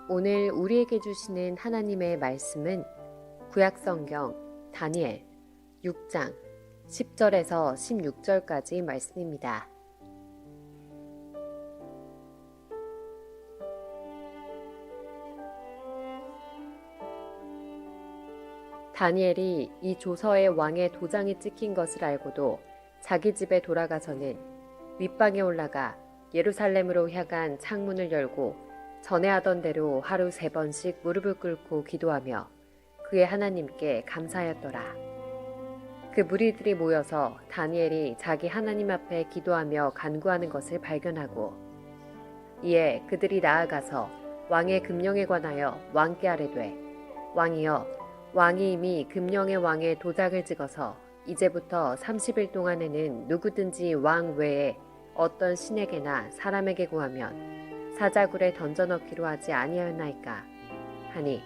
오늘 우리에게 주시는 하나님의 말씀은 구약성경 다니엘 6장 10절에서 16절까지 말씀입니다. 다니엘이 이 조서에 왕의 도장이 찍힌 것을 알고도 자기 집에 돌아가서는 윗방에 올라가 예루살렘으로 향한 창문을 열고 전에 하던 대로 하루 3번씩 무릎을 꿇고 기도하며 그의 하나님께 감사하였더라. 그 무리들이 모여서 다니엘이 자기 하나님 앞에 기도하며 간구하는 것을 발견하고 이에 그들이 나아가서 왕의 금령에 관하여 왕께 아뢰되 왕이여 왕이 이미 금령의 왕의 도장을 찍어서 이제부터 30일 동안에는 누구든지 왕 외에 어떤 신에게나 사람에게 구하면 사자굴에 던져넣기로 하지 아니하였나이까 하니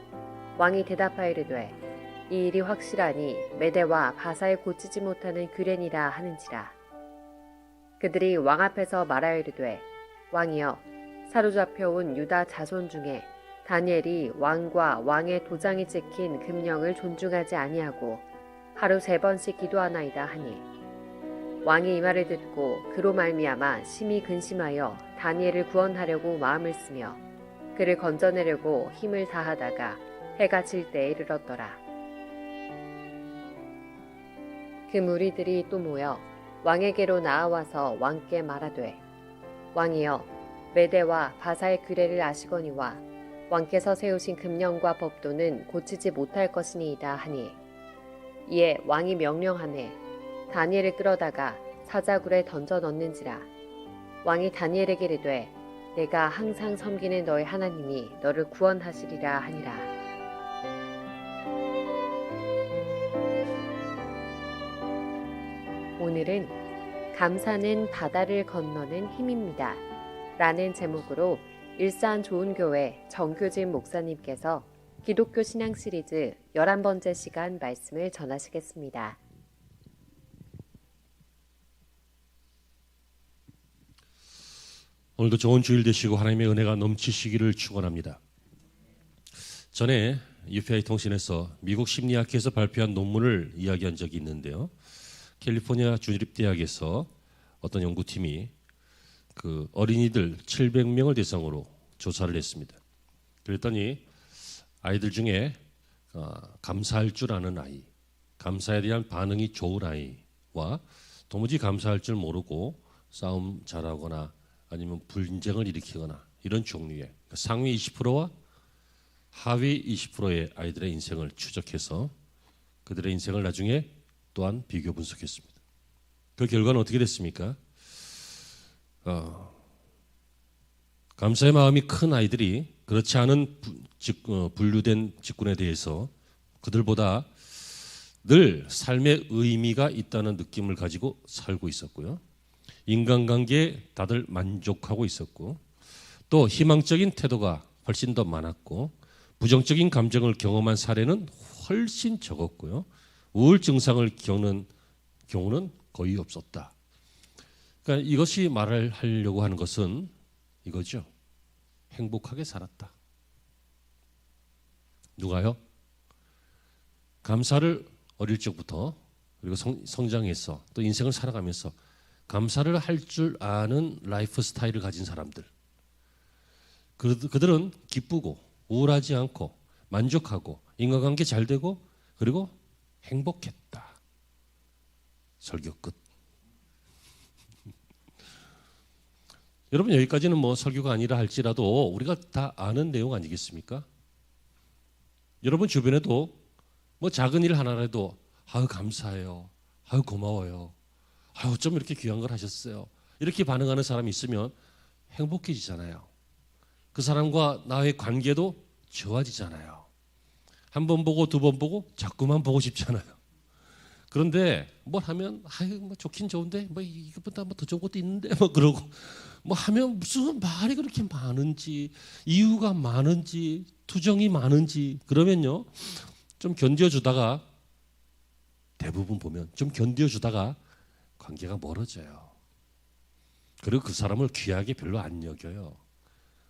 왕이 대답하이르되 이 일이 확실하니 메대와 바사에 고치지 못하는 규례니라 하는지라. 그들이 왕 앞에서 말하이르되 왕이여 사로잡혀온 유다 자손 중에 다니엘이 왕과 왕의 도장이 찍힌 금령을 존중하지 아니하고 하루 3번씩 기도하나이다 하니 왕이 이 말을 듣고 그로 말미암아 심히 근심하여 다니엘을 구원하려고 마음을 쓰며 그를 건져내려고 힘을 다하다가 해가 질 때에 이르렀더라. 그 무리들이 또 모여 왕에게로 나아와서 왕께 말하되 왕이여 메대와 바사의 규례를 아시거니와 왕께서 세우신 금령과 법도는 고치지 못할 것이니이다 하니 이에 왕이 명령하되 다니엘을 끌어다가 사자굴에 던져 넣는지라. 왕이 다니엘에게 이르되 내가 항상 섬기는 너의 하나님이 너를 구원하시리라 하니라. 오늘은 감사는 바다를 건너는 힘입니다 라는 제목으로 일산좋은교회 정규진 목사님께서 기독교 신앙 시리즈 11번째 시간 말씀을 전하시겠습니다. 오늘도 좋은 주일 되시고 하나님의 은혜가 넘치시기를 축원합니다. 전에 UPI 통신에서 미국 심리학회에서 발표한 논문을 이야기한 적이 있는데요. 캘리포니아 주립대학에서 어떤 연구팀이 그 어린이들 700명을 대상으로 조사를 했습니다. 그랬더니 아이들 중에 감사할 줄 아는 아이, 감사에 대한 반응이 좋은 아이와 도무지 감사할 줄 모르고 싸움 잘하거나 아니면 분쟁을 일으키거나 이런 종류의 상위 20%와 하위 20%의 아이들의 인생을 추적해서 그들의 인생을 나중에 또한 비교 분석했습니다. 그 결과는 어떻게 됐습니까? 감사의 마음이 큰 아이들이 그렇지 않은 분류된 직군에 대해서 그들보다 늘 삶의 의미가 있다는 느낌을 가지고 살고 있었고요. 인간관계에 다들 만족하고 있었고 또 희망적인 태도가 훨씬 더 많았고 부정적인 감정을 경험한 사례는 훨씬 적었고요. 우울 증상을 겪는 경우는 거의 없었다. 그러니까 이것이 말을 하려고 하는 것은 이거죠. 행복하게 살았다. 누가요? 감사를 어릴 적부터 그리고 성장해서 또 인생을 살아가면서 감사를 할 줄 아는 라이프 스타일을 가진 사람들. 그들은 기쁘고 우울하지 않고 만족하고 인간관계 잘 되고 그리고 행복했다. 설교 끝. 여러분 여기까지는 뭐 설교가 아니라 할지라도 우리가 다 아는 내용 아니겠습니까? 여러분 주변에도 뭐 작은 일 하나라도 아유 감사해요. 아유 고마워요. 아유 어쩜 이렇게 귀한 걸 하셨어요. 이렇게 반응하는 사람이 있으면 행복해지잖아요. 그 사람과 나의 관계도 좋아지잖아요. 한 번 보고 두 번 보고 자꾸만 보고 싶잖아요. 그런데 뭘 하면 아유 뭐 좋긴 좋은데 뭐 이것보다 뭐 더 좋은 것도 있는데 뭐 그러고 뭐 하면 무슨 말이 그렇게 많은지 이유가 많은지 투정이 많은지 그러면요 좀 견뎌주다가 대부분 보면 좀 견뎌주다가 관계가 멀어져요. 그리고 그 사람을 귀하게 별로 안 여겨요.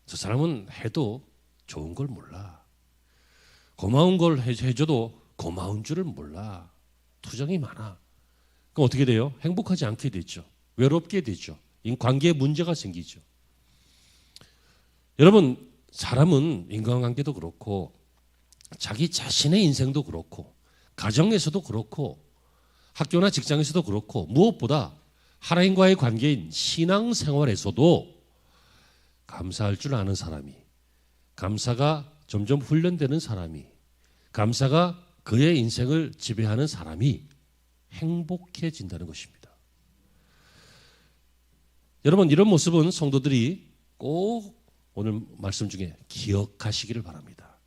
저 사람은 해도 좋은 걸 몰라. 고마운 걸 해줘도 고마운 줄을 몰라. 투정이 많아. 그럼 어떻게 돼요? 행복하지 않게 되죠. 외롭게 되죠. 관계에 문제가 생기죠. 여러분, 사람은 인간관계도 그렇고 자기 자신의 인생도 그렇고 가정에서도 그렇고 학교나 직장에서도 그렇고 무엇보다 하나님과의 관계인 신앙생활에서도 감사할 줄 아는 사람이, 감사가 점점 훈련되는 사람이, 감사가 그의 인생을 지배하는 사람이 행복해진다는 것입니다. 여러분, 이런 모습은 성도들이 꼭 오늘 말씀 중에 기억하시기를 바랍니다.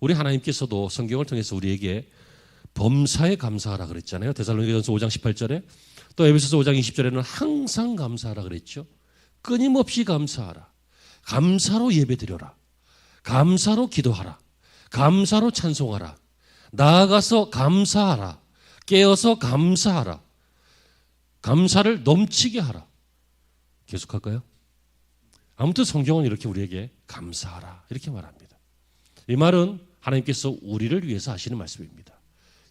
우리 하나님께서도 성경을 통해서 우리에게 범사에 감사하라 그랬잖아요. 데살로니가전서 5장 18절에, 또 에베소서 5장 20절에는 항상 감사하라 그랬죠. 끊임없이 감사하라. 감사로 예배드려라. 감사로 기도하라. 감사로 찬송하라. 나아가서 감사하라. 깨어서 감사하라. 감사를 넘치게 하라. 계속할까요? 아무튼 성경은 이렇게 우리에게 감사하라 이렇게 말합니다. 이 말은 하나님께서 우리를 위해서 하시는 말씀입니다.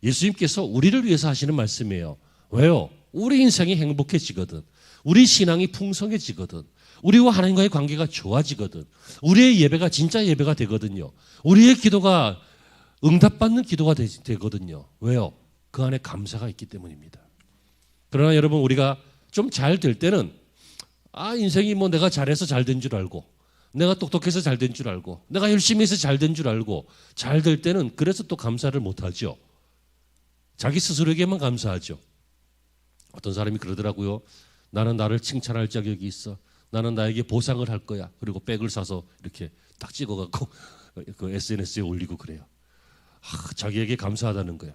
예수님께서 우리를 위해서 하시는 말씀이에요. 왜요? 우리 인생이 행복해지거든, 우리 신앙이 풍성해지거든, 우리와 하나님과의 관계가 좋아지거든, 우리의 예배가 진짜 예배가 되거든요. 우리의 기도가 응답받는 기도가 되거든요. 왜요? 그 안에 감사가 있기 때문입니다. 그러나 여러분, 우리가 좀 잘 될 때는 인생이 뭐 내가 잘해서 잘 된 줄 알고, 내가 똑똑해서 잘 된 줄 알고, 내가 열심히 해서 잘 된 줄 알고, 잘 될 때는 그래서 또 감사를 못하죠. 자기 스스로에게만 감사하죠. 어떤 사람이 그러더라고요. 나는 나를 칭찬할 자격이 있어. 나는 나에게 보상을 할 거야. 그리고 백을 사서 이렇게 딱 찍어갖고 그 SNS에 올리고 그래요. 자기에게 감사하다는 거야.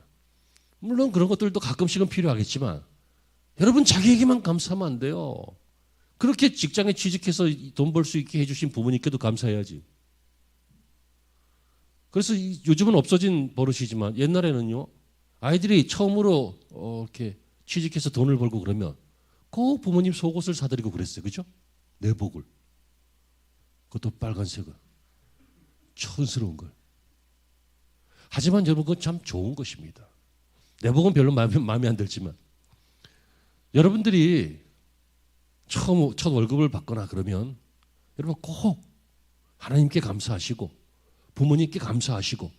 물론 그런 것들도 가끔씩은 필요하겠지만 여러분, 자기에게만 감사하면 안 돼요. 그렇게 직장에 취직해서 돈 벌 수 있게 해주신 부모님께도 감사해야지. 그래서 요즘은 없어진 버릇이지만 옛날에는요, 아이들이 처음으로 이렇게 취직해서 돈을 벌고 그러면 꼭 부모님 속옷을 사드리고 그랬어요. 그죠? 내복을. 그것도 빨간색을. 촌스러운 걸. 하지만 여러분, 그건 참 좋은 것입니다. 내복은 별로 마음에 안 들지만 여러분들이 첫 월급을 받거나 그러면 여러분 꼭 하나님께 감사하시고 부모님께 감사하시고,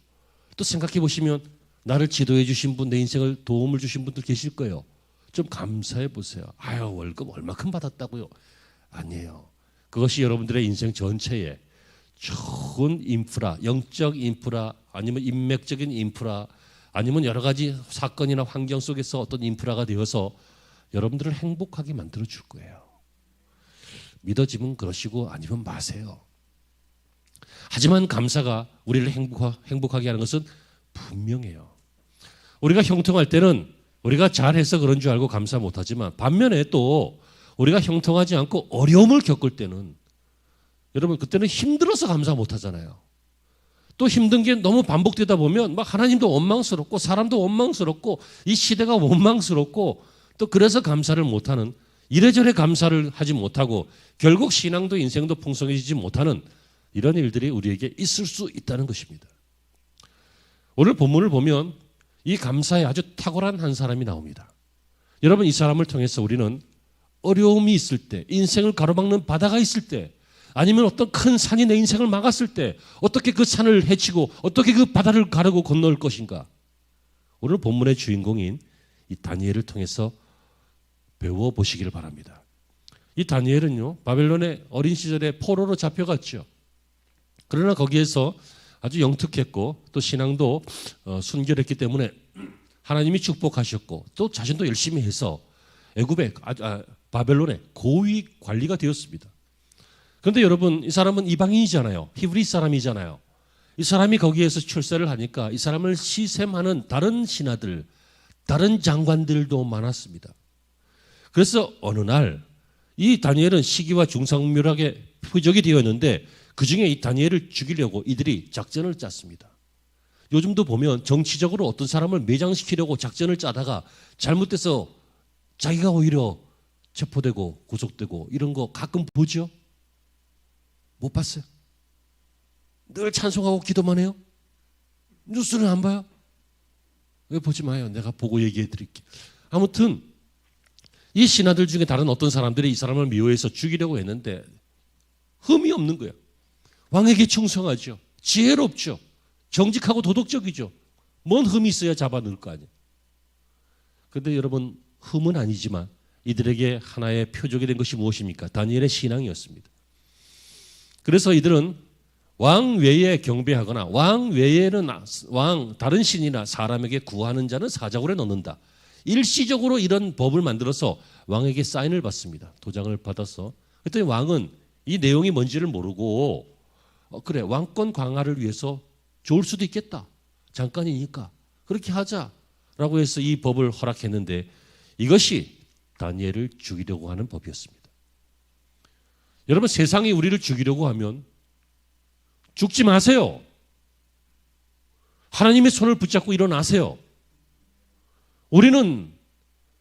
또 생각해 보시면 나를 지도해 주신 분, 내 인생을 도움을 주신 분들 계실 거예요. 좀 감사해 보세요. 월급 얼마큼 받았다고요? 아니에요. 그것이 여러분들의 인생 전체에 좋은 인프라, 영적 인프라, 아니면 인맥적인 인프라, 아니면 여러 가지 사건이나 환경 속에서 어떤 인프라가 되어서 여러분들을 행복하게 만들어 줄 거예요. 믿어지면 그러시고 아니면 마세요. 하지만 감사가 우리를 행복하게 하는 것은 분명해요. 우리가 형통할 때는 우리가 잘해서 그런 줄 알고 감사 못하지만, 반면에 또 우리가 형통하지 않고 어려움을 겪을 때는 여러분, 그때는 힘들어서 감사 못하잖아요. 또 힘든 게 너무 반복되다 보면 막 하나님도 원망스럽고 사람도 원망스럽고 이 시대가 원망스럽고, 또 그래서 감사를 못하는, 이래저래 감사를 하지 못하고 결국 신앙도 인생도 풍성해지지 못하는 이런 일들이 우리에게 있을 수 있다는 것입니다. 오늘 본문을 보면 이 감사에 아주 탁월한 한 사람이 나옵니다. 여러분, 이 사람을 통해서 우리는 어려움이 있을 때, 인생을 가로막는 바다가 있을 때, 아니면 어떤 큰 산이 내 인생을 막았을 때 어떻게 그 산을 헤치고 어떻게 그 바다를 가르고 건널 것인가, 오늘 본문의 주인공인 이 다니엘을 통해서 배워보시기를 바랍니다. 이 다니엘은요, 바벨론의 어린 시절에 포로로 잡혀갔죠. 그러나 거기에서 아주 영특했고 또 신앙도 순결했기 때문에 하나님이 축복하셨고 또 자신도 열심히 해서 애굽의 바벨론의 고위 관리가 되었습니다. 그런데 여러분, 이 사람은 이방인이잖아요. 히브리 사람이잖아요. 이 사람이 거기에서 출세를 하니까 이 사람을 시샘하는 다른 신하들, 다른 장관들도 많았습니다. 그래서 어느 날 이 다니엘은 시기와 중상묘락의 표적이 되었는데 그중에 이 다니엘을 죽이려고 이들이 작전을 짰습니다. 요즘도 보면 정치적으로 어떤 사람을 매장시키려고 작전을 짜다가 잘못돼서 자기가 오히려 체포되고 구속되고 이런 거 가끔 보죠? 못 봤어요? 늘 찬송하고 기도만 해요? 뉴스는 안 봐요? 왜 보지 마요? 내가 보고 얘기해 드릴게요. 아무튼 이 신하들 중에 다른 어떤 사람들이 이 사람을 미워해서 죽이려고 했는데 흠이 없는 거예요. 왕에게 충성하죠. 지혜롭죠. 정직하고 도덕적이죠. 뭔 흠이 있어야 잡아넣을 거 아니에요. 그런데 여러분, 흠은 아니지만 이들에게 하나의 표적이 된 것이 무엇입니까? 다니엘의 신앙이었습니다. 그래서 이들은 왕 외에 경배하거나 왕 외에는 다른 신이나 사람에게 구하는 자는 사자굴에 넣는다. 일시적으로 이런 법을 만들어서 왕에게 사인을 받습니다. 도장을 받아서. 그랬더니 왕은 이 내용이 뭔지를 모르고 그래, 왕권 강화를 위해서 좋을 수도 있겠다. 잠깐이니까 그렇게 하자라고 해서 이 법을 허락했는데 이것이 다니엘을 죽이려고 하는 법이었습니다. 여러분, 세상이 우리를 죽이려고 하면 죽지 마세요. 하나님의 손을 붙잡고 일어나세요. 우리는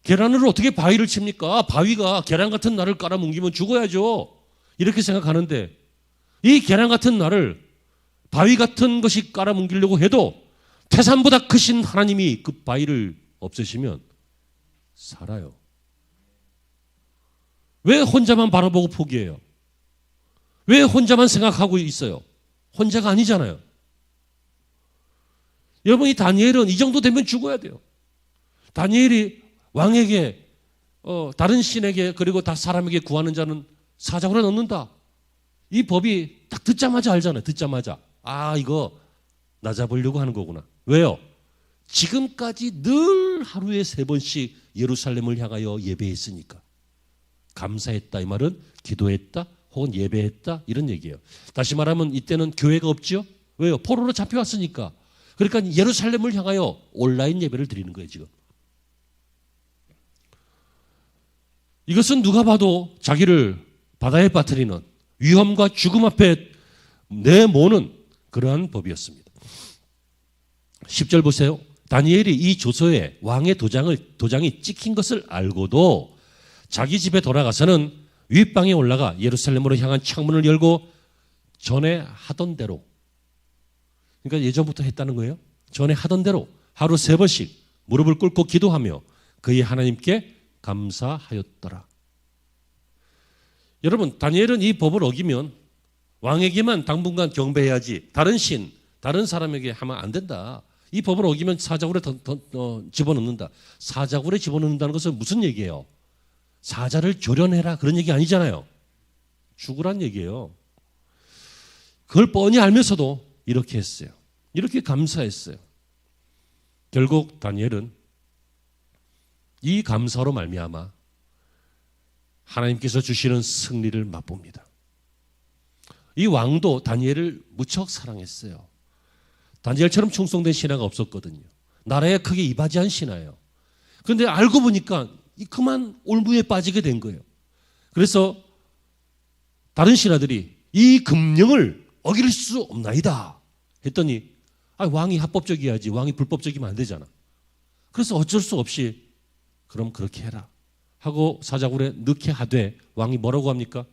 계란으로 어떻게 바위를 칩니까? 바위가 계란 같은 나를 깔아뭉개면 죽어야죠. 이렇게 생각하는데 이 계란 같은 나를 바위 같은 것이 깔아뭉개려고 해도 태산보다 크신 하나님이 그 바위를 없애시면 살아요. 왜 혼자만 바라보고 포기해요? 왜 혼자만 생각하고 있어요? 혼자가 아니잖아요. 여러분, 이 다니엘은 이 정도 되면 죽어야 돼요. 다니엘이 왕에게 다른 신에게 그리고 다 사람에게 구하는 자는 사자굴에 넣는다. 이 법이 딱 듣자마자 알잖아요. 듣자마자 이거 나 잡으려고 하는 거구나. 왜요? 지금까지 늘 하루에 3번씩 예루살렘을 향하여 예배했으니까. 감사했다 이 말은 기도했다 혹은 예배했다 이런 얘기예요. 다시 말하면 이때는 교회가 없죠. 왜요? 포로로 잡혀왔으니까. 그러니까 예루살렘을 향하여 온라인 예배를 드리는 거예요 지금. 이것은 누가 봐도 자기를 바다에 빠뜨리는 위험과 죽음 앞에 내모는 그러한 법이었습니다. 10절 보세요. 다니엘이 이 조서에 왕의 도장이 찍힌 것을 알고도 자기 집에 돌아가서는 윗방에 올라가 예루살렘으로 향한 창문을 열고 전에 하던 대로, 그러니까 예전부터 했다는 거예요. 전에 하던 대로 하루 3번씩 무릎을 꿇고 기도하며 그의 하나님께 감사하였더라. 여러분, 다니엘은 이 법을 어기면 왕에게만 당분간 경배해야지 다른 사람에게 하면 안 된다. 이 법을 어기면 사자굴에 집어넣는다. 사자굴에 집어넣는다는 것은 무슨 얘기예요? 사자를 조련해라 그런 얘기 아니잖아요. 죽으란 얘기예요. 그걸 뻔히 알면서도 이렇게 했어요. 이렇게 감사했어요. 결국 다니엘은 이 감사로 말미암아 하나님께서 주시는 승리를 맛봅니다. 이 왕도 다니엘을 무척 사랑했어요. 다니엘처럼 충성된 신하가 없었거든요. 나라에 크게 이바지한 신하예요. 그런데 알고 보니까 그만 올무에 빠지게 된 거예요. 그래서 다른 신하들이 이 금령을 어길 수 없나이다 했더니 왕이 합법적이어야지 왕이 불법적이면 안 되잖아. 그래서 어쩔 수 없이 그럼 그렇게 해라 하고 사자굴에 넣게 하되 왕이 뭐라고 합니까?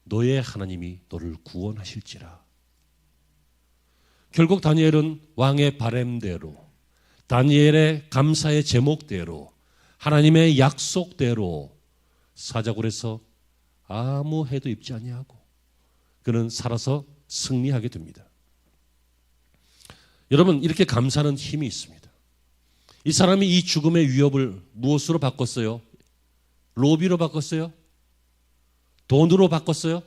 너의 하나님이 너를 구원하실지라. 결국 다니엘은 왕의 바램대로 다니엘의 감사의 제목대로 하나님의 약속대로 사자굴에서 아무 해도 입지 아니하고 그는 살아서 승리하게 됩니다. 여러분, 이렇게 감사는 힘이 있습니다. 이 사람이 이 죽음의 위협을 무엇으로 바꿨어요? 로비로 바꿨어요? 돈으로 바꿨어요?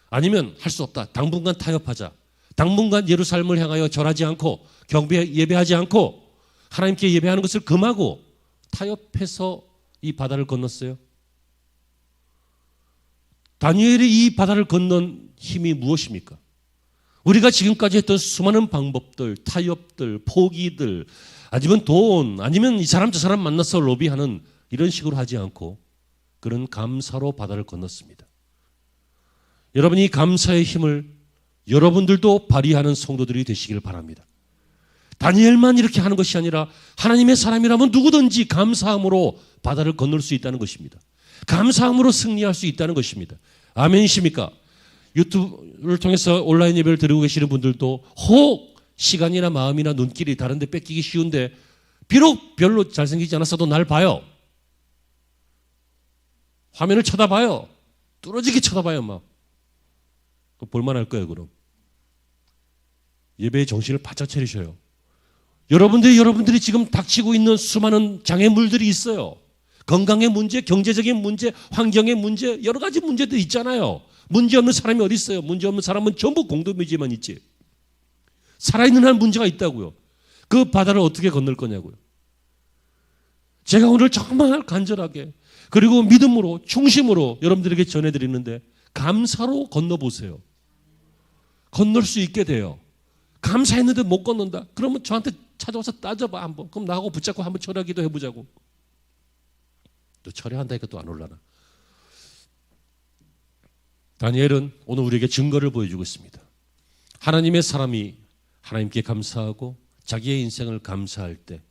아니면 할 수 없다. 당분간 타협하자. 당분간 예루살렘을 향하여 절하지 않고 예배하지 않고 하나님께 예배하는 것을 금하고 타협해서 이 바다를 건넜어요. 다니엘이 이 바다를 건넌 힘이 무엇입니까? 우리가 지금까지 했던 수많은 방법들, 타협들, 포기들, 아니면 돈, 아니면 이 사람 저 사람 만나서 로비하는 이런 식으로 하지 않고 그런 감사로 바다를 건넜습니다. 여러분이 이 감사의 힘을 여러분들도 발휘하는 성도들이 되시길 바랍니다. 다니엘만 이렇게 하는 것이 아니라 하나님의 사람이라면 누구든지 감사함으로 바다를 건널 수 있다는 것입니다. 감사함으로 승리할 수 있다는 것입니다. 아멘이십니까? 유튜브를 통해서 온라인 예배를 드리고 계시는 분들도 혹 시간이나 마음이나 눈길이 다른 데 뺏기기 쉬운데 비록 별로 잘생기지 않았어도 날 봐요. 화면을 쳐다봐요. 뚫어지게 쳐다봐요. 막 볼만할 거예요. 그럼 예배의 정신을 바짝 차리셔요. 여러분들이 지금 닥치고 있는 수많은 장애물들이 있어요. 건강의 문제, 경제적인 문제, 환경의 문제, 여러 가지 문제들이 있잖아요. 문제 없는 사람이 어디 있어요? 문제 없는 사람은 전부 공동묘지만 있지. 살아있는 한 문제가 있다고요. 그 바다를 어떻게 건널 거냐고요. 제가 오늘 정말 간절하게 그리고 믿음으로 충심으로 여러분들에게 전해드리는데 감사로 건너보세요. 건널 수 있게 돼요. 감사했는데 못 건넌다. 그러면 저한테 찾아와서 따져봐 한번. 그럼 나하고 붙잡고 한번 철회하기도 해보자고. 또 철회한다니까 또 안 올라나. 다니엘은 오늘 우리에게 증거를 보여주고 있습니다. 하나님의 사람이 하나님께 감사하고 자기의 인생을 감사할 때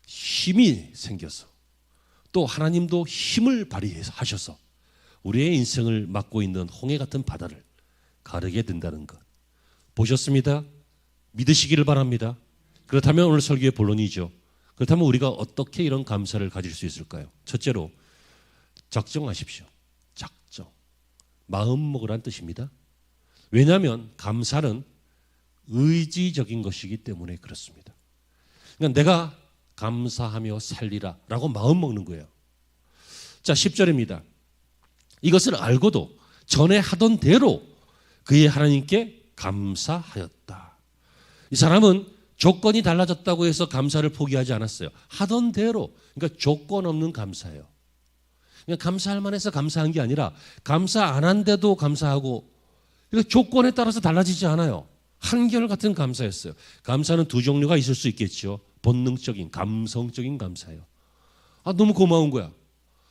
힘이 생겨서 또 하나님도 힘을 발휘하셔서 우리의 인생을 막고 있는 홍해 같은 바다를 가르게 된다는 것. 보셨습니다? 믿으시기를 바랍니다. 그렇다면 오늘 설교의 본론이죠. 그렇다면 우리가 어떻게 이런 감사를 가질 수 있을까요? 첫째로 작정하십시오. 작정. 마음 먹으란 뜻입니다. 왜냐하면 감사는 의지적인 것이기 때문에 그렇습니다. 그러니까 내가 감사하며 살리라 라고 마음 먹는 거예요. 자, 10절입니다. 이것을 알고도 전에 하던 대로 그의 하나님께 감사하였다. 이 사람은 조건이 달라졌다고 해서 감사를 포기하지 않았어요. 하던 대로, 그러니까 조건 없는 감사예요. 그냥 감사할 만해서 감사한 게 아니라 감사 안 한데도 감사하고, 그러니까 조건에 따라서 달라지지 않아요. 한결같은 감사였어요. 감사는 두 종류가 있을 수 있겠죠. 본능적인, 감성적인 감사예요. 아, 너무 고마운 거야.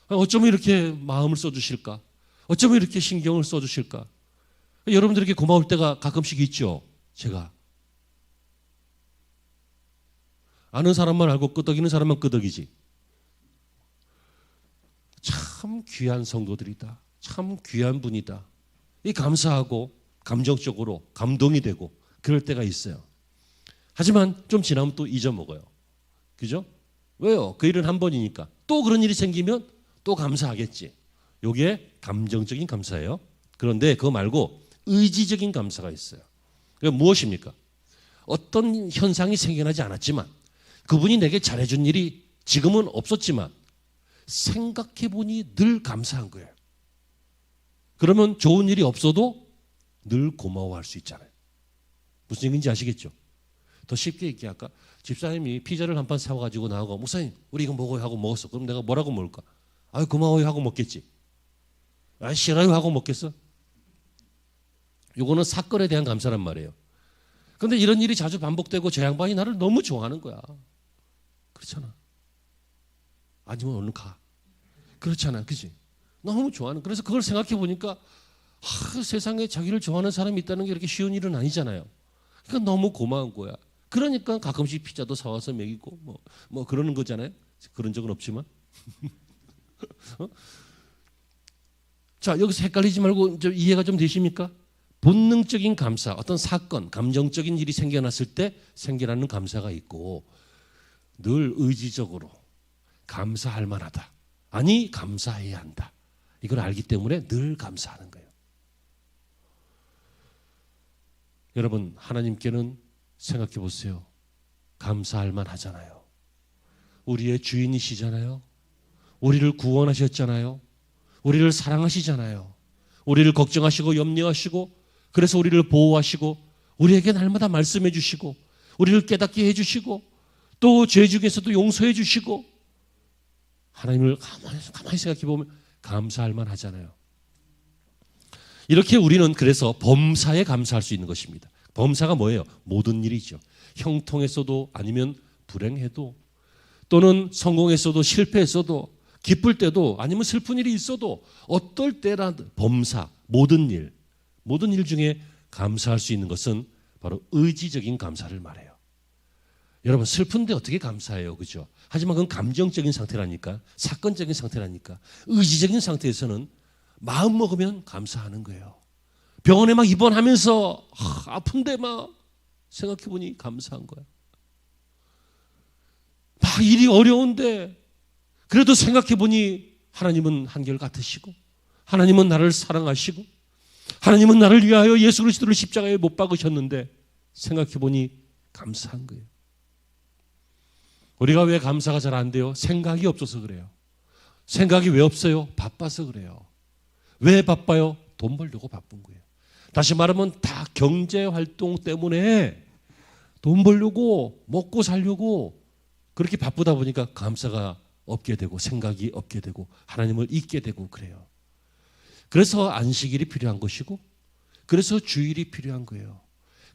어쩌면 이렇게 마음을 써주실까? 어쩌면 이렇게 신경을 써주실까? 여러분들에게 고마울 때가 가끔씩 있죠. 제가 아는 사람만 알고 끄덕이는 사람만 끄덕이지. 참 귀한 성도들이다. 참 귀한 분이다. 이 감사하고 감정적으로 감동이 되고 그럴 때가 있어요. 하지만 좀 지나면 또 잊어먹어요. 그죠? 왜요? 그 일은 한 번이니까. 또 그런 일이 생기면 또 감사하겠지. 이게 감정적인 감사예요. 그런데 그거 말고 의지적인 감사가 있어요. 그게 무엇입니까? 어떤 현상이 생겨나지 않았지만 그분이 내게 잘해준 일이 지금은 없었지만 생각해보니 늘 감사한 거예요. 그러면 좋은 일이 없어도 늘 고마워할 수 있잖아요. 무슨 얘기인지 아시겠죠? 더 쉽게 얘기할까? 집사님이 피자를 한 판 사와가지고 나하고 목사님 우리 이거 먹어요 하고 먹었어. 그럼 내가 뭐라고 먹을까? 아유 고마워요 하고 먹겠지. 아 싫어요 하고 먹겠어? 이거는 사건에 대한 감사란 말이에요. 그런데 이런 일이 자주 반복되고 저 양반이 나를 너무 좋아하는 거야. 그렇잖아. 아니면 얼른 가. 그렇잖아. 그치? 너무 좋아하는. 그래서 그걸 생각해 보니까 세상에 자기를 좋아하는 사람이 있다는 게 이렇게 쉬운 일은 아니잖아요. 그러니까 너무 고마운 거야. 그러니까 가끔씩 피자도 사와서 먹이고 뭐 그러는 거잖아요. 그런 적은 없지만. 어? 자, 여기서 헷갈리지 말고 좀 이해가 좀 되십니까? 본능적인 감사, 어떤 사건, 감정적인 일이 생겨났을 때 생겨나는 감사가 있고 늘 의지적으로 감사할 만하다. 아니 감사해야 한다. 이걸 알기 때문에 늘 감사하는 거예요. 여러분 하나님께는 생각해 보세요. 감사할 만하잖아요. 우리의 주인이시잖아요. 우리를 구원하셨잖아요. 우리를 사랑하시잖아요. 우리를 걱정하시고 염려하시고 그래서 우리를 보호하시고 우리에게 날마다 말씀해 주시고 우리를 깨닫게 해주시고 또 죄 중에서도 용서해 주시고 하나님을 가만히 생각해 보면 감사할 만하잖아요. 이렇게 우리는 그래서 범사에 감사할 수 있는 것입니다. 범사가 뭐예요? 모든 일이죠. 형통했어도 아니면 불행해도 또는 성공했어도 실패했어도 기쁠 때도 아니면 슬픈 일이 있어도 어떨 때라 범사, 모든 일 중에 감사할 수 있는 것은 바로 의지적인 감사를 말해요. 여러분 슬픈데 어떻게 감사해요? 그죠? 하지만 그건 감정적인 상태라니까, 사건적인 상태라니까. 의지적인 상태에서는 마음 먹으면 감사하는 거예요. 병원에 막 입원하면서 아픈데 막 생각해보니 감사한 거야. 막 일이 어려운데 그래도 생각해보니 하나님은 한결같으시고 하나님은 나를 사랑하시고 하나님은 나를 위하여 예수 그리스도를 십자가에 못 박으셨는데 생각해보니 감사한 거예요. 우리가 왜 감사가 잘 안 돼요? 생각이 없어서 그래요. 생각이 왜 없어요? 바빠서 그래요. 왜 바빠요? 돈 벌려고 바쁜 거예요. 다시 말하면 다 경제활동 때문에 돈 벌려고 먹고 살려고 그렇게 바쁘다 보니까 감사가 없게 되고 생각이 없게 되고 하나님을 잊게 되고 그래요. 그래서 안식일이 필요한 것이고 그래서 주일이 필요한 거예요.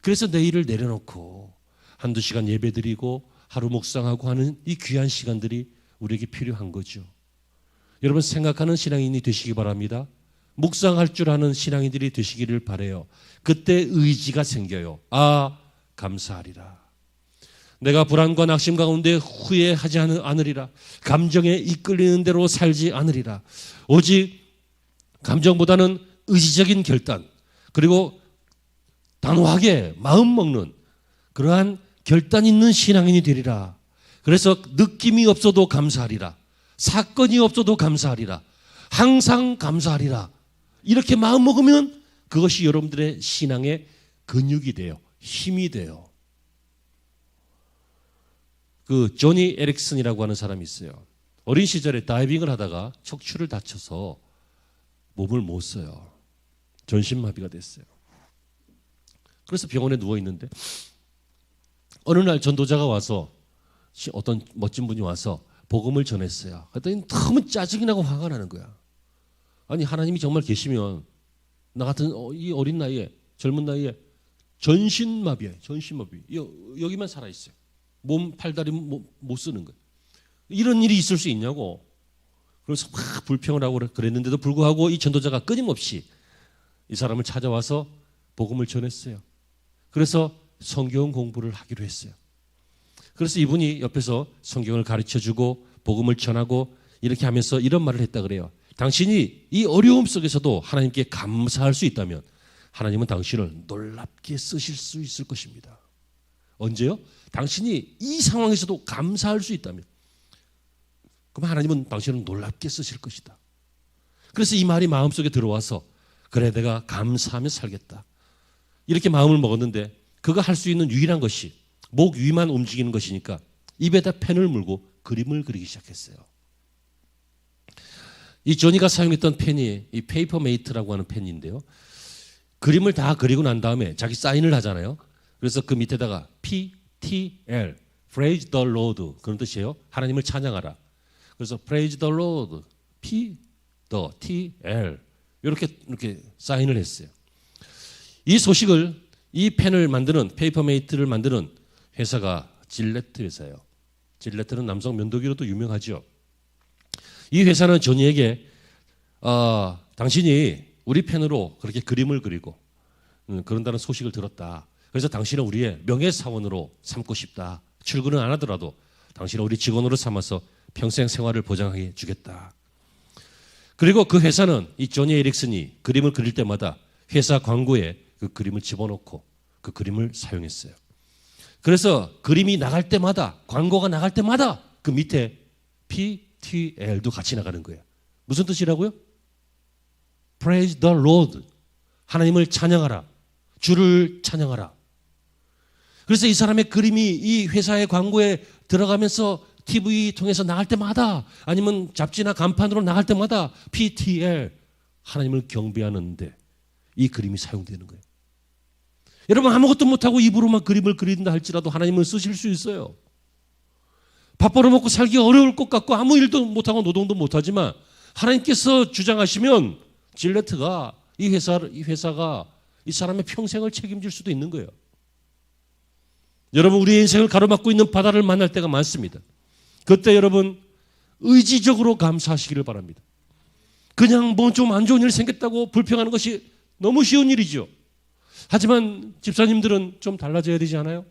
그래서 내일을 내려놓고 한두 시간 예배드리고 하루 묵상하고 하는 이 귀한 시간들이 우리에게 필요한 거죠. 여러분 생각하는 신앙인이 되시기 바랍니다. 묵상할 줄 아는 신앙인들이 되시기를 바라요. 그때 의지가 생겨요. 아, 감사하리라. 내가 불안과 낙심 가운데 후회하지 않으리라. 감정에 이끌리는 대로 살지 않으리라. 오직 감정보다는 의지적인 결단 그리고 단호하게 마음 먹는 그러한 결단 있는 신앙인이 되리라. 그래서 느낌이 없어도 감사하리라. 사건이 없어도 감사하리라. 항상 감사하리라. 이렇게 마음 먹으면 그것이 여러분들의 신앙의 근육이 돼요. 힘이 돼요. 그 조니 에릭슨이라고 하는 사람이 있어요. 어린 시절에 다이빙을 하다가 척추를 다쳐서 몸을 못 써요. 전신마비가 됐어요. 그래서 병원에 누워 있는데 어느 날 전도자가 와서 어떤 멋진 분이 와서 복음을 전했어요. 그랬더니 너무 짜증이 나고 화가 나는 거야. 아니 하나님이 정말 계시면 나 같은 이 어린 나이에 젊은 나이에 전신마비예요. 전신마비. 여기만 살아있어요. 몸 팔다리 못 쓰는 거예요. 이런 일이 있을 수 있냐고. 그래서 막 불평을 하고 그랬는데도 불구하고 이 전도자가 끊임없이 이 사람을 찾아와서 복음을 전했어요. 그래서 성경 공부를 하기로 했어요. 그래서 이분이 옆에서 성경을 가르쳐주고 복음을 전하고 이렇게 하면서 이런 말을 했다 그래요. 당신이 이 어려움 속에서도 하나님께 감사할 수 있다면 하나님은 당신을 놀랍게 쓰실 수 있을 것입니다. 언제요? 당신이 이 상황에서도 감사할 수 있다면 그럼 하나님은 당신을 놀랍게 쓰실 것이다. 그래서 이 말이 마음속에 들어와서 그래 내가 감사하며 살겠다. 이렇게 마음을 먹었는데 그가 할 수 있는 유일한 것이 목 위만 움직이는 것이니까 입에다 펜을 물고 그림을 그리기 시작했어요. 이 조니가 사용했던 펜이 이 페이퍼메이트라고 하는 펜인데요. 그림을 다 그리고 난 다음에 자기 사인을 하잖아요. 그래서 그 밑에다가 PTL, Praise the Lord 그런 뜻이에요. 하나님을 찬양하라. 그래서 Praise the Lord, P, the, T-L 이렇게 사인을 했어요. 이 소식을 이 펜을 만드는 페이퍼메이트를 만드는 회사가 질레트 회사예요. 질레트는 남성 면도기로도 유명하죠. 이 회사는 조니에게 당신이 우리 펜으로 그렇게 그림을 그리고 그런다는 소식을 들었다. 그래서 당신은 우리의 명예사원으로 삼고 싶다. 출근은 안 하더라도 당신은 우리 직원으로 삼아서 평생 생활을 보장해 주겠다. 그리고 그 회사는 이 조니 에릭슨이 그림을 그릴 때마다 회사 광고에 그 그림을 집어넣고 그 그림을 사용했어요. 그래서 그림이 나갈 때마다 광고가 나갈 때마다 그 밑에 PTL도 같이 나가는 거예요. 무슨 뜻이라고요? Praise the Lord. 하나님을 찬양하라. 주를 찬양하라. 그래서 이 사람의 그림이 이 회사의 광고에 들어가면서 TV 통해서 나갈 때마다 아니면 잡지나 간판으로 나갈 때마다 PTL 하나님을 경배하는데 이 그림이 사용되는 거예요. 여러분 아무것도 못하고 입으로만 그림을 그린다 할지라도 하나님은 쓰실 수 있어요. 밥 벌어먹고 살기 어려울 것 같고 아무 일도 못하고 노동도 못하지만 하나님께서 주장하시면 질레트가 이 회사가 이 사람의 평생을 책임질 수도 있는 거예요. 여러분 우리의 인생을 가로막고 있는 바다를 만날 때가 많습니다. 그때 여러분 의지적으로 감사하시기를 바랍니다. 그냥 뭐 좀 안 좋은 일이 생겼다고 불평하는 것이 너무 쉬운 일이죠. 하지만 집사님들은 좀 달라져야 되지 않아요?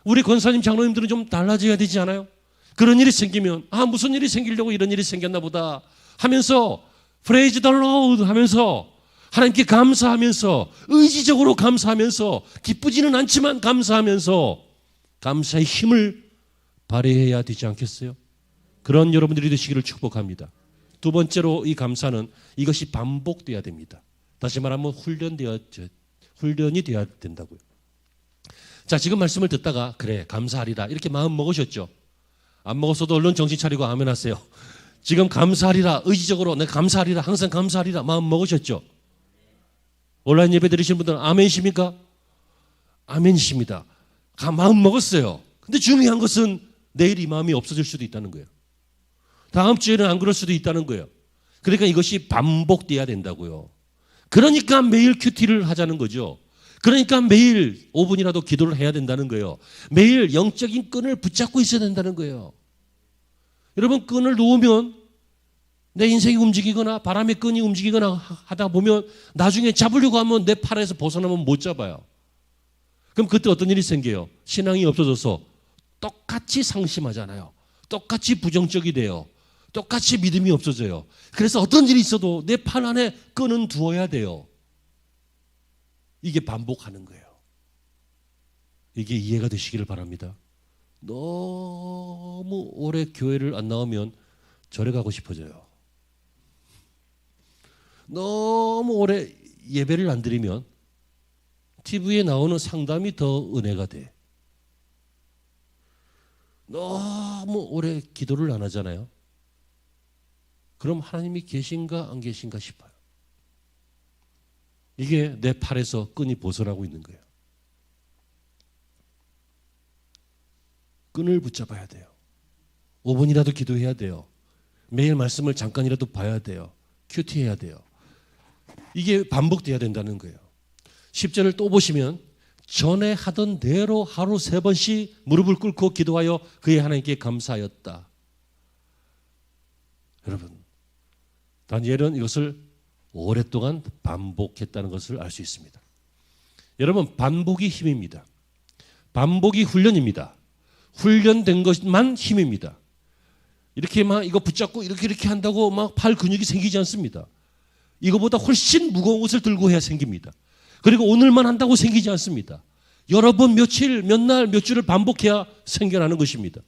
우리 권사님 장로님들은 좀 달라져야 되지 않아요? 그런 일이 생기면 무슨 일이 생기려고 이런 일이 생겼나 보다 하면서 Praise the Lord 하면서 하나님께 감사하면서 의지적으로 감사하면서 기쁘지는 않지만 감사하면서 감사의 힘을 발휘해야 되지 않겠어요? 그런 여러분들이 되시기를 축복합니다. 두 번째로 이 감사는 이것이 반복돼야 됩니다. 다시 말하면 훈련이 되어야 된다고요. 자, 지금 말씀을 듣다가 그래 감사하리라 이렇게 마음 먹으셨죠? 안 먹었어도 얼른 정신 차리고 아멘 하세요. 지금 감사하리라 의지적으로 내가 감사하리라 항상 감사하리라 마음 먹으셨죠? 온라인 예배 드리시는 분들은 아멘이십니까? 아멘이십니다. 마음 먹었어요. 근데 중요한 것은 내일 이 마음이 없어질 수도 있다는 거예요. 다음 주에는 안 그럴 수도 있다는 거예요. 그러니까 이것이 반복돼야 된다고요. 그러니까 매일 큐티를 하자는 거죠. 그러니까 매일 5분이라도 기도를 해야 된다는 거예요. 매일 영적인 끈을 붙잡고 있어야 된다는 거예요. 여러분 끈을 놓으면 내 인생이 움직이거나 바람의 끈이 움직이거나 하다 보면 나중에 잡으려고 하면 내 팔에서 벗어나면 못 잡아요. 그럼 그때 어떤 일이 생겨요? 신앙이 없어져서 똑같이 상심하잖아요. 똑같이 부정적이 돼요. 똑같이 믿음이 없어져요. 그래서 어떤 일이 있어도 내 팔 안에 끈은 두어야 돼요. 이게 반복하는 거예요. 이게 이해가 되시기를 바랍니다. 너무 오래 교회를 안 나오면 절에 가고 싶어져요. 너무 오래 예배를 안 드리면 TV에 나오는 상담이 더 은혜가 돼. 너무 오래 기도를 안 하잖아요. 그럼 하나님이 계신가 안 계신가 싶어요. 이게 내 팔에서 끈이 벗어나고 있는 거예요. 끈을 붙잡아야 돼요. 5분이라도 기도해야 돼요. 매일 말씀을 잠깐이라도 봐야 돼요. 큐티해야 돼요. 이게 반복돼야 된다는 거예요. 10절을 또 보시면 전에 하던 대로 하루 3번씩 무릎을 꿇고 기도하여 그의 하나님께 감사하였다. 여러분, 다니엘은 이것을 오랫동안 반복했다는 것을 알 수 있습니다. 여러분, 반복이 힘입니다. 반복이 훈련입니다. 훈련된 것만 힘입니다. 이렇게 막 이거 붙잡고 이렇게 한다고 막 팔 근육이 생기지 않습니다. 이거보다 훨씬 무거운 것을 들고 해야 생깁니다. 그리고 오늘만 한다고 생기지 않습니다. 여러 번, 며칠, 몇 날, 몇 주를 반복해야 생겨나는 것입니다.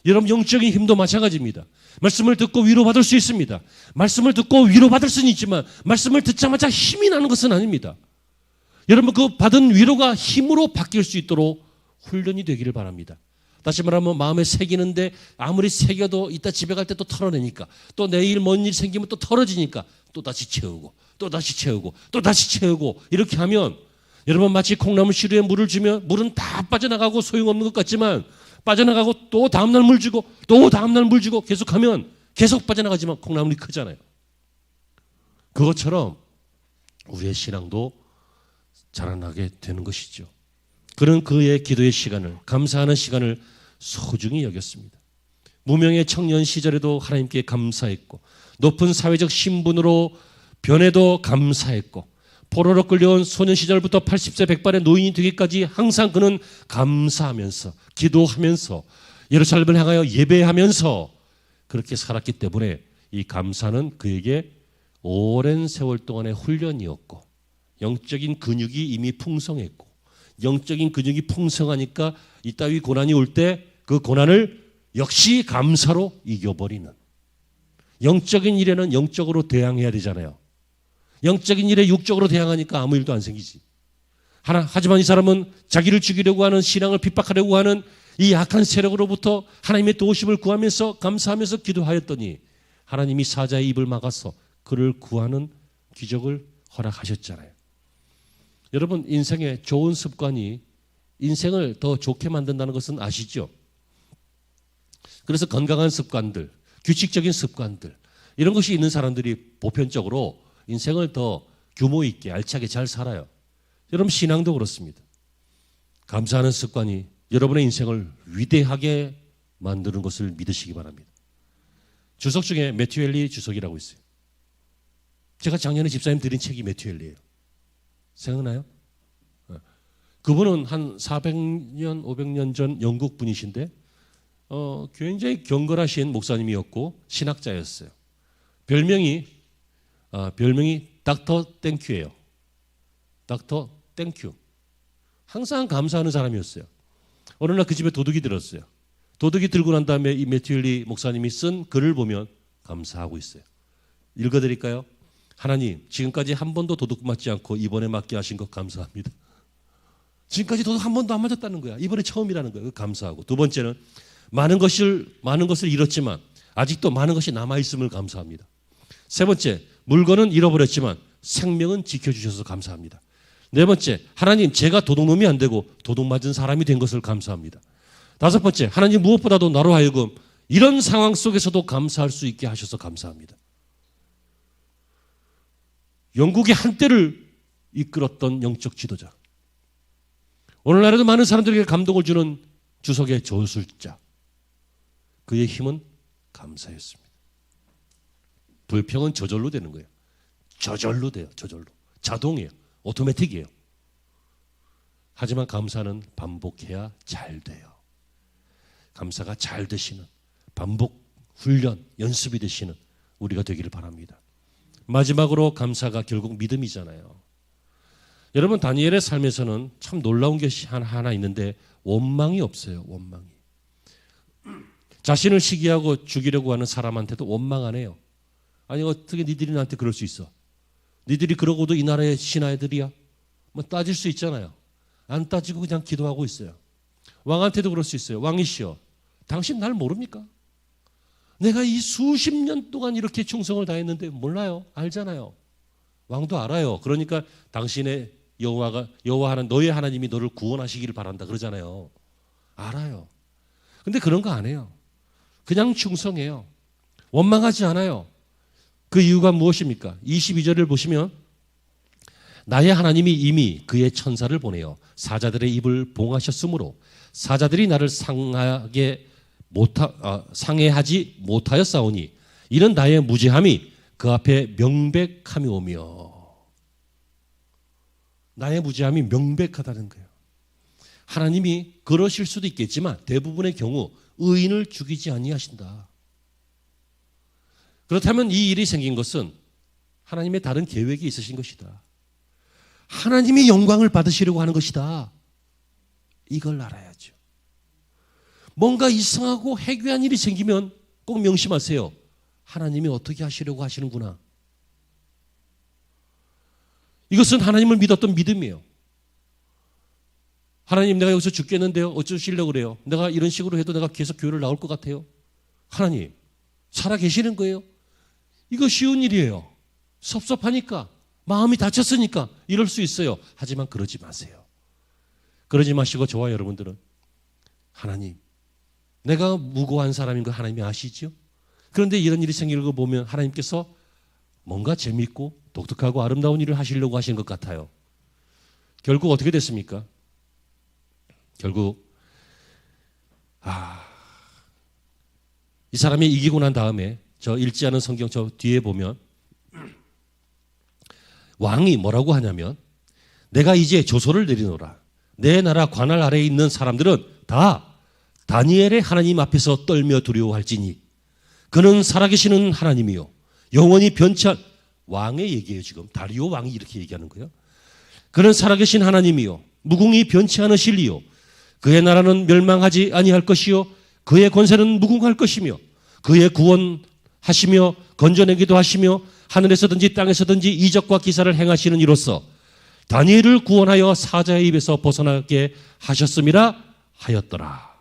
여러분 영적인 힘도 마찬가지입니다. 말씀을 듣고 위로받을 수 있습니다. 말씀을 듣고 위로받을 수는 있지만 말씀을 듣자마자 힘이 나는 것은 아닙니다. 여러분 그 받은 위로가 힘으로 바뀔 수 있도록 훈련이 되기를 바랍니다. 다시 말하면 마음에 새기는데 아무리 새겨도 이따 집에 갈 때 또 털어내니까 또 내일 뭔 일 생기면 또 털어지니까 또 다시 채우고 또 다시 채우고 또 다시 채우고 이렇게 하면 여러분 마치 콩나물 시루에 물을 주면 물은 다 빠져나가고 소용없는 것 같지만 빠져나가고 또 다음날 물 주고 또 다음날 물 주고 계속하면 계속 빠져나가지만 콩나물이 크잖아요. 그것처럼 우리의 신앙도 자라나게 되는 것이죠. 그는 그의 기도의 시간을 감사하는 시간을 소중히 여겼습니다. 무명의 청년 시절에도 하나님께 감사했고 높은 사회적 신분으로 변해도 감사했고 포로로 끌려온 소년 시절부터 80세 100발의 노인이 되기까지 항상 그는 감사하면서 기도하면서 예루살렘을 향하여 예배하면서 그렇게 살았기 때문에 이 감사는 그에게 오랜 세월 동안의 훈련이었고 영적인 근육이 이미 풍성했고 영적인 근육이 풍성하니까 이따위 고난이 올 때 그 고난을 역시 감사로 이겨버리는 영적인 일에는 영적으로 대항해야 되잖아요. 영적인 일에 육적으로 대항하니까 아무 일도 안 생기지. 하지만 이 사람은 자기를 죽이려고 하는 신앙을 핍박하려고 하는 이 악한 세력으로부터 하나님의 도우심을 구하면서 감사하면서 기도하였더니 하나님이 사자의 입을 막아서 그를 구하는 기적을 허락하셨잖아요. 여러분 인생에 좋은 습관이 인생을 더 좋게 만든다는 것은 아시죠? 그래서 건강한 습관들, 규칙적인 습관들 이런 것이 있는 사람들이 보편적으로 인생을 더 규모 있게 알차게 잘 살아요. 여러분 신앙도 그렇습니다. 감사하는 습관이 여러분의 인생을 위대하게 만드는 것을 믿으시기 바랍니다. 주석 중에 매튜 헨리 주석이라고 있어요. 제가 작년에 집사님 드린 책이 매튜 헨리예요. 생각나요? 그분은 한 400년, 500년 전 영국 분이신데 굉장히 경건하신 목사님이었고 신학자였어요. 별명이 닥터 땡큐예요. 닥터 땡큐. 항상 감사하는 사람이었어요. 어느 날 그 집에 도둑이 들었어요. 도둑이 들고 난 다음에 이 매튜 헨리 목사님이 쓴 글을 보면 감사하고 있어요. 읽어드릴까요? 하나님, 지금까지 한 번도 도둑 맞지 않고 이번에 맞게 하신 것 감사합니다. 지금까지 도둑 한 번도 안 맞았다는 거야. 이번에 처음이라는 거예요. 감사하고. 두 번째는 많은 것을 잃었지만 아직도 많은 것이 남아있음을 감사합니다. 세 번째, 물건은 잃어버렸지만 생명은 지켜주셔서 감사합니다. 네 번째, 하나님, 제가 도둑놈이 안 되고 도둑 맞은 사람이 된 것을 감사합니다. 다섯 번째, 하나님, 무엇보다도 나로 하여금 이런 상황 속에서도 감사할 수 있게 하셔서 감사합니다. 영국의 한때를 이끌었던 영적 지도자, 오늘날에도 많은 사람들에게 감동을 주는 주석의 저술자, 그의 힘은 감사였습니다. 불평은 저절로 되는 거예요. 저절로 돼요. 저절로. 자동이에요. 오토매틱이에요. 하지만 감사는 반복해야 잘 돼요. 감사가 잘 되시는, 반복 훈련, 연습이 되시는 우리가 되기를 바랍니다. 마지막으로 감사가 결국 믿음이잖아요. 여러분, 다니엘의 삶에서는 참 놀라운 것이 하나 있는데 원망이 없어요. 원망이. 자신을 시기하고 죽이려고 하는 사람한테도 원망 안 해요. 아니, 어떻게 니들이 나한테 그럴 수 있어? 니들이 그러고도 이 나라의 신하들이야? 뭐 따질 수 있잖아요. 안 따지고 그냥 기도하고 있어요. 왕한테도 그럴 수 있어요. 왕이시여, 당신 날 모릅니까? 내가 이 수십 년 동안 이렇게 충성을 다했는데 몰라요? 알잖아요. 왕도 알아요. 그러니까 당신의 여호와 하는 너의 하나님이 너를 구원하시기를 바란다 그러잖아요. 알아요. 근데 그런 거 안 해요. 그냥 충성해요. 원망하지 않아요. 그 이유가 무엇입니까? 22절을 보시면 나의 하나님이 이미 그의 천사를 보내어 사자들의 입을 봉하셨으므로 사자들이 나를 상해하지 못하였사오니 이는 나의 무죄함이 그 앞에 명백함이 오며, 나의 무죄함이 명백하다는 거예요. 하나님이 그러실 수도 있겠지만 대부분의 경우 의인을 죽이지 아니하신다. 그렇다면 이 일이 생긴 것은 하나님의 다른 계획이 있으신 것이다. 하나님이 영광을 받으시려고 하는 것이다. 이걸 알아야죠. 뭔가 이상하고 해괴한 일이 생기면 꼭 명심하세요. 하나님이 어떻게 하시려고 하시는구나. 이것은 하나님을 믿었던 믿음이에요. 하나님, 내가 여기서 죽겠는데요. 어쩌시려고 그래요? 내가 이런 식으로 해도 내가 계속 교회를 나올 것 같아요. 하나님, 살아 계시는 거예요? 이거 쉬운 일이에요. 섭섭하니까, 마음이 다쳤으니까 이럴 수 있어요. 하지만 그러지 마세요. 그러지 마시고 저와 여러분들은 하나님, 내가 무고한 사람인 거 하나님이 아시죠? 그런데 이런 일이 생기는 거 보면 하나님께서 뭔가 재밌고 독특하고 아름다운 일을 하시려고 하신 것 같아요. 결국 어떻게 됐습니까? 결국 이 사람이 이기고 난 다음에 저 읽지 않은 성경 저 뒤에 보면 왕이 뭐라고 하냐면 내가 이제 조서를 내리노라. 내 나라 관할 아래에 있는 사람들은 다 다니엘의 하나님 앞에서 떨며 두려워할지니 그는 살아계시는 하나님이요 영원히 변치 왕의 얘기예요. 지금 다리오 왕이 이렇게 얘기하는 거예요. 그는 살아계신 하나님이요 무궁히 변치 않으실 이요 그의 나라는 멸망하지 아니할 것이요 그의 권세는 무궁할 것이며 그의 구원하시며 건져내기도 하시며 하늘에서든지 땅에서든지 이적과 기사를 행하시는 이로써 다니엘을 구원하여 사자의 입에서 벗어나게 하셨음이라 하였더라.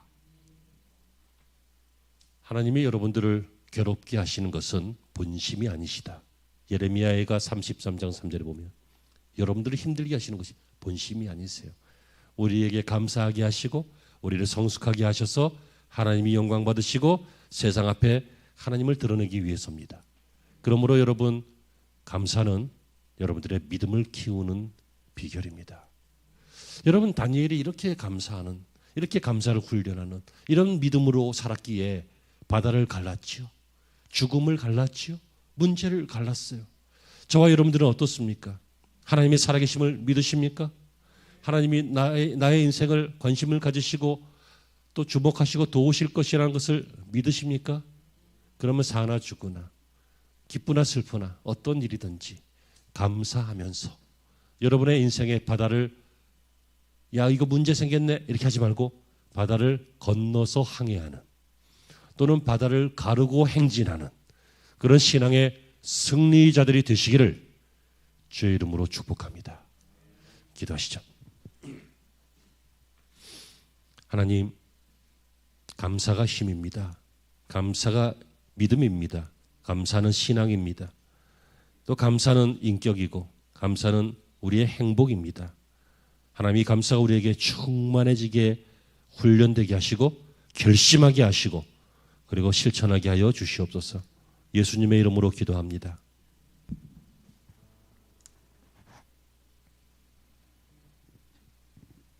하나님이 여러분들을 괴롭게 하시는 것은 본심이 아니시다. 예레미야가 33장 3절에 보면 여러분들을 힘들게 하시는 것이 본심이 아니세요. 우리에게 감사하게 하시고 우리를 성숙하게 하셔서 하나님이 영광 받으시고 세상 앞에 하나님을 드러내기 위해서입니다. 그러므로 여러분, 감사는 여러분들의 믿음을 키우는 비결입니다. 여러분, 다니엘이 이렇게 감사하는, 이렇게 감사를 훈련하는 이런 믿음으로 살았기에 바다를 갈랐지요. 죽음을 갈랐지요. 문제를 갈랐어요. 저와 여러분들은 어떻습니까? 하나님의 살아계심을 믿으십니까? 하나님이 나의 인생을 관심을 가지시고 또 주목하시고 도우실 것이라는 것을 믿으십니까? 그러면 사나 죽으나 기쁘나 슬프나 어떤 일이든지 감사하면서 여러분의 인생의 바다를 야 이거 문제 생겼네 이렇게 하지 말고 바다를 건너서 항해하는 또는 바다를 가르고 행진하는 그런 신앙의 승리자들이 되시기를 주의 이름으로 축복합니다. 기도하시죠. 하나님, 감사가 힘입니다. 감사가 믿음입니다. 감사는 신앙입니다. 또 감사는 인격이고 감사는 우리의 행복입니다. 하나님, 이 감사가 우리에게 충만해지게 훈련되게 하시고 결심하게 하시고 그리고 실천하게 하여 주시옵소서. 예수님의 이름으로 기도합니다.